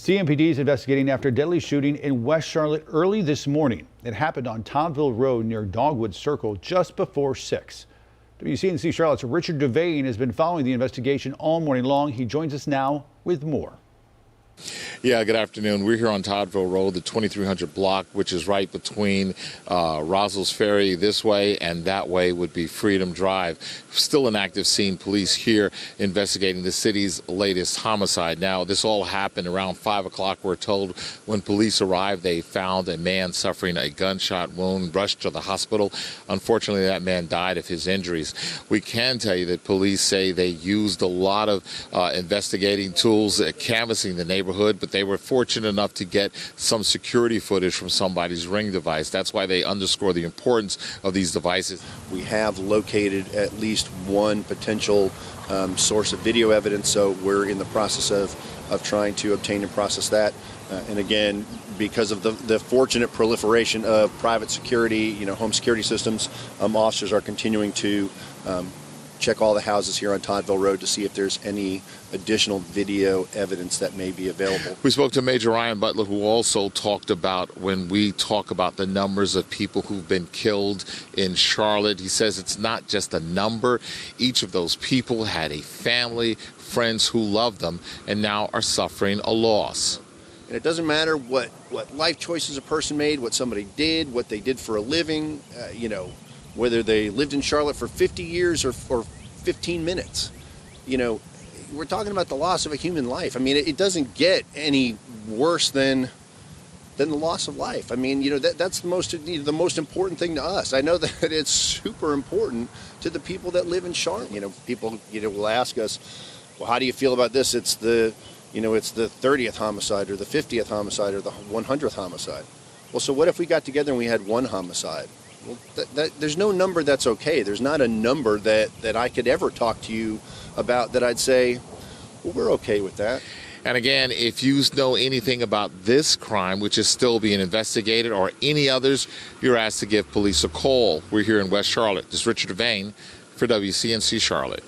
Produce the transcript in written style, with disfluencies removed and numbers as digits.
CMPD is investigating after a deadly shooting in West Charlotte early this morning. It happened on Toddville Road near Dogwood Circle just before 6. WCNC Charlotte's Richard Devane has been following the investigation all morning long. He joins us now with more. Yeah, good afternoon. We're here on Toddville Road, the 2300 block, which is right between Rosl's Ferry this way and that way would be Freedom Drive. Still an active scene. Police here investigating the city's latest homicide. Now, this all happened around 5 o'clock, we're told. When police arrived, they found a man suffering a gunshot wound, rushed to the hospital. Unfortunately, that man died of his injuries. We can tell you that police say they used a lot of investigating tools, canvassing the neighborhood, but they were fortunate enough to get some security footage from somebody's Ring device. That's why they underscore the importance of these devices. We have located at least one potential source of video evidence, so we're in the process of trying to obtain and process that. And again, because of the fortunate proliferation of private security, home security systems, officers are continuing to check all the houses here on Toddville Road to see if there's any additional video evidence that may be available. We spoke to Major Ryan Butler, who also talked about when we talk about the numbers of people who've been killed in Charlotte. He says it's not just a number. Each of those people had a family, friends who loved them, and now are suffering a loss. And it doesn't matter what life choices a person made, what somebody did, what they did for a living, whether they lived in Charlotte for 50 years or 15 minutes. We're talking about the loss of a human life. I mean, it doesn't get any worse than the loss of life. I mean, that's the most important thing to us. I know that it's super important to the people that live in Charlotte. People will ask us, well, how do you feel about this? It's the 30th homicide or the 50th homicide or the 100th homicide. Well, so what if we got together and we had one homicide? Well, there's no number that's okay. There's not a number that I could ever talk to you about that I'd say, well, we're okay with that. And again, if you know anything about this crime, which is still being investigated, or any others, you're asked to give police a call. We're here in West Charlotte. This is Richard Devane for WCNC Charlotte.